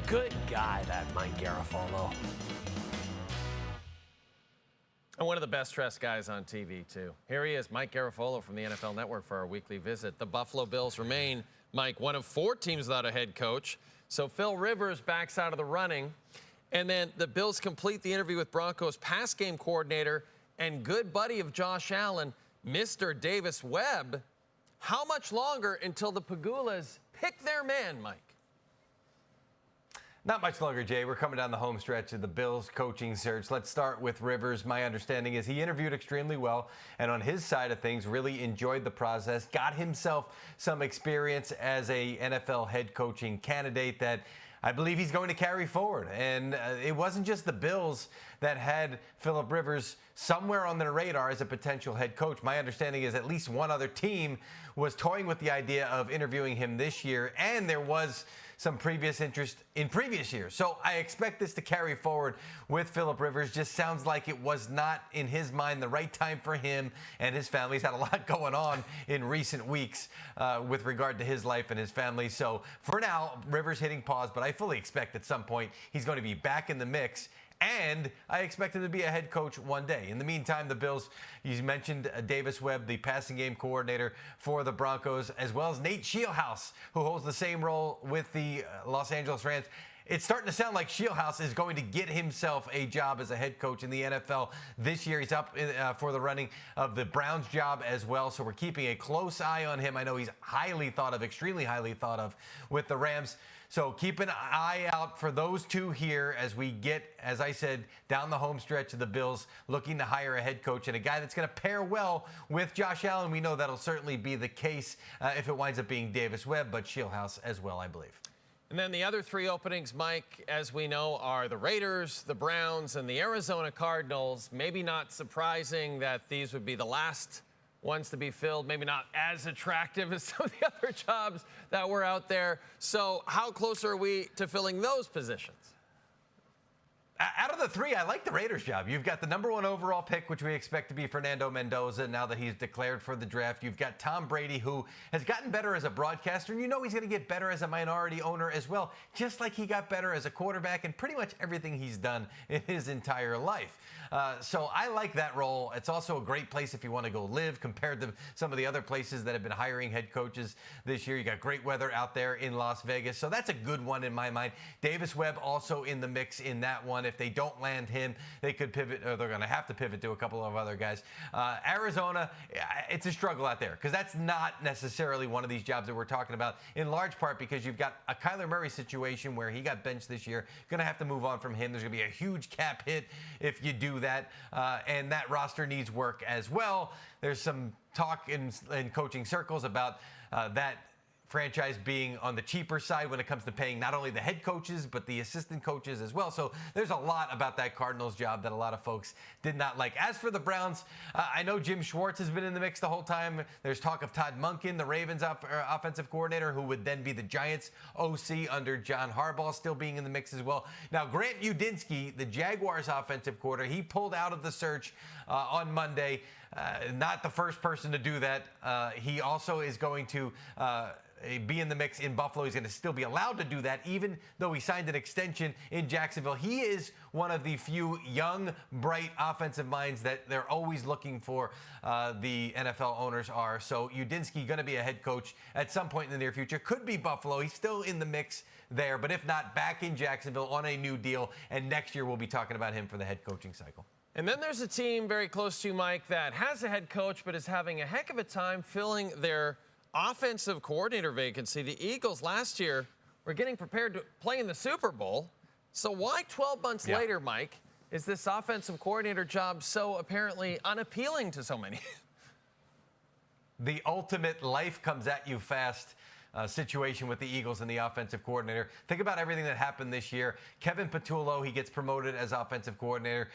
Good guy, that Mike Garafolo. And one of the best dressed guys on TV, too. Here he is, Mike Garafolo from the NFL Network for our weekly visit. The Buffalo Bills remain, Mike, one of 4 teams without a head coach. So Phil Rivers backs out of the running. And then the Bills complete the interview with Broncos pass game coordinator and good buddy of Josh Allen, Mr. Davis Webb. How much longer until the Pagulas pick their man, Mike? Not much longer, Jay. We're coming down the home stretch of the Bills coaching search. Let's start with Rivers. My understanding is he interviewed extremely well, and on his side of things, really enjoyed the process, got himself some experience as a NFL head coaching candidate that I believe he's going to carry forward. And it wasn't just the Bills that had Philip Rivers somewhere on their radar as a potential head coach. My understanding is at least one other team was toying with the idea of interviewing him this year, and there was some previous interest in previous years. So I expect this to carry forward with Philip Rivers. Just sounds like it was not, in his mind, the right time for him and his family. He's had a lot going on in recent weeks with regard to his life and his family. So for now, Rivers hitting pause, but I fully expect at some point he's going to be back in the mix. And I expect him to be a head coach one day. In the meantime, the Bills, you mentioned Davis Webb, the passing game coordinator for the Broncos, as well as Nate Scheelhaase, who holds the same role with the Los Angeles Rams. It's starting to sound like Scheelhaase is going to get himself a job as a head coach in the NFL this year. He's up for the running of the Browns job as well, so we're keeping a close eye on him. I know he's highly thought of, extremely highly thought of with the Rams. So keep an eye out for those two here as we get, as I said, down the home stretch of the Bills looking to hire a head coach and a guy that's going to pair well with Josh Allen. We know that'll certainly be the case if it winds up being Davis Webb, but Scheelhaase as well, I believe. And then the other 3 openings, Mike, as we know, are the Raiders, the Browns, and the Arizona Cardinals. Maybe not surprising that these would be the last ones to be filled, maybe not as attractive as some of the other jobs that were out there. So how close are we to filling those positions? Out of the 3, I like the Raiders job. You've got the #1 overall pick, which we expect to be Fernando Mendoza now that he's declared for the draft. You've got Tom Brady, who has gotten better as a broadcaster, and you know he's going to get better as a minority owner as well, just like he got better as a quarterback in pretty much everything he's done in his entire life. So I like that role. It's also a great place if you want to go live compared to some of the other places that have been hiring head coaches this year. You got great weather out there in Las Vegas, so that's a good one in my mind. Davis Webb also in the mix in that one. If they don't land him, they could pivot, or they're going to have to pivot to a couple of other guys. Arizona, it's a struggle out there because that's not necessarily one of these jobs that we're talking about, in large part because you've got a Kyler Murray situation where he got benched this year. Going to have to move on from him. There's going to be a huge cap hit if you do that, and that roster needs work as well. There's some talk in coaching circles about that franchise being on the cheaper side when it comes to paying not only the head coaches but the assistant coaches as well. So there's a lot about that Cardinals job that a lot of folks did not like. As for the Browns, I know Jim Schwartz has been in the mix the whole time. There's talk of Todd Monken, the Ravens offensive coordinator, who would then be the Giants OC under John Harbaugh, still being in the mix as well. Now, Grant Udinski, the Jaguars offensive coordinator, he pulled out of the search on Monday. Not the first person to do that. He also is going to be in the mix in Buffalo. He's going to still be allowed to do that, even though he signed an extension in Jacksonville. He is one of the few young, bright offensive minds that they're always looking for, the NFL owners are. So Udinski going to be a head coach at some point in the near future. Could be Buffalo. He's still in the mix there, but if not, back in Jacksonville on a new deal. And next year we'll be talking about him for the head coaching cycle. And then there's a team very close to you, Mike, that has a head coach but is having a heck of a time filling their offensive coordinator vacancy. The Eagles last year were getting prepared to play in the Super Bowl. So why 12 months later, Mike, is this offensive coordinator job so apparently unappealing to so many? The ultimate life comes at you fast situation with the Eagles and the offensive coordinator. Think about everything that happened this year. Kevin Patullo, he gets promoted as offensive coordinator.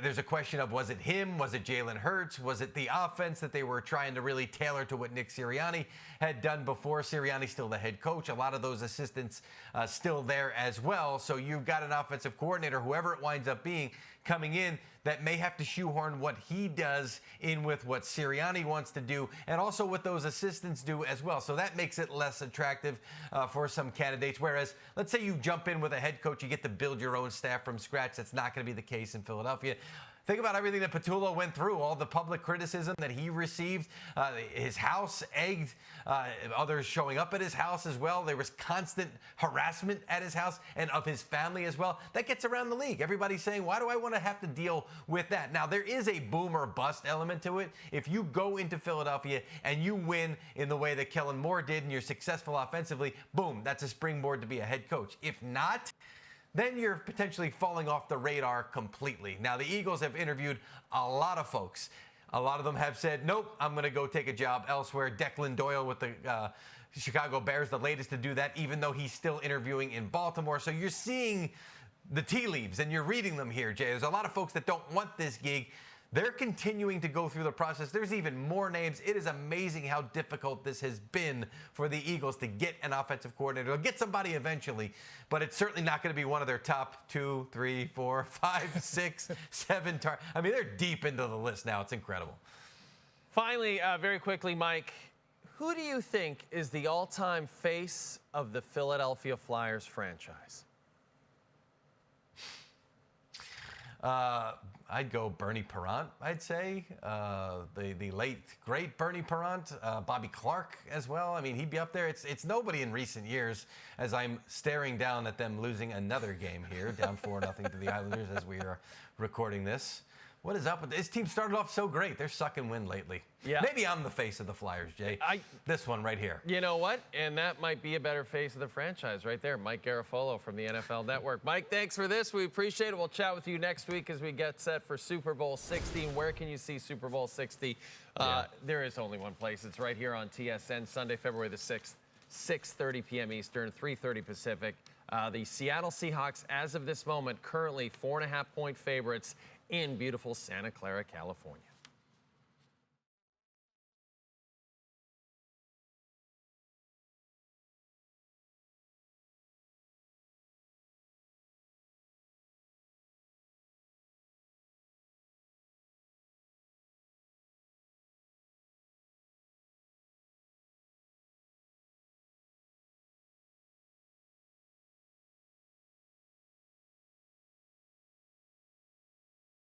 There's a question of, was it him? Was it Jalen Hurts? Was it the offense that they were trying to really tailor to what Nick Sirianni had done before? Sirianni's still the head coach. A lot of those assistants still there as well. So you've got an offensive coordinator, whoever it winds up being, coming in. that may have to shoehorn what he does in with what Sirianni wants to do, and also what those assistants do as well. So that makes it less attractive for some candidates. Whereas, let's say you jump in with a head coach, you get to build your own staff from scratch. That's not going to be the case in Philadelphia. Think about everything that Patullo went through, all the public criticism that he received, his house egged, others showing up at his house as well. There was constant harassment at his house and of his family as well. That gets around the league. Everybody's saying, why do I want to have to deal with that? Now, there is a boom or bust element to it. If you go into Philadelphia and you win in the way that Kellen Moore did and you're successful offensively, boom, that's a springboard to be a head coach. If not, then you're potentially falling off the radar completely. Now, the Eagles have interviewed a lot of folks. A lot of them have said, nope, I'm going to go take a job elsewhere. Declan Doyle with the Chicago Bears, the latest to do that, even though he's still interviewing in Baltimore. So you're seeing the tea leaves, and you're reading them here, Jay. There's a lot of folks that don't want this gig. They're continuing to go through the process. There's even more names. It is amazing how difficult this has been for the Eagles to get an offensive coordinator. They'll get somebody eventually, but it's certainly not going to be one of their top 2, 3, 4, 5, 6, 7 I mean, they're deep into the list now. It's incredible. Finally, very quickly, Mike, who do you think is the all-time face of the Philadelphia Flyers franchise? I'd go Bernie Parent, I'd say. The late, great Bernie Parent. Bobby Clark as well. I mean, he'd be up there. It's nobody in recent years, as I'm staring down at them losing another game here, down 4-0 to the Islanders as we are recording this. What is up with this team? Started off so great. They're sucking wind lately. Yeah. Maybe I'm the face of the Flyers, Jay. This one right here. You know what? And that might be a better face of the franchise right there. Mike Garafolo from the NFL Network. Mike, thanks for this. We appreciate it. We'll chat with you next week as we get set for Super Bowl 60. Where can you see Super Bowl 60? There is only one place. It's right here on TSN, Sunday, February the 6th, 6:30 p.m. Eastern, 3:30 Pacific. The Seattle Seahawks, as of this moment, currently 4.5-point favorites in beautiful Santa Clara, California.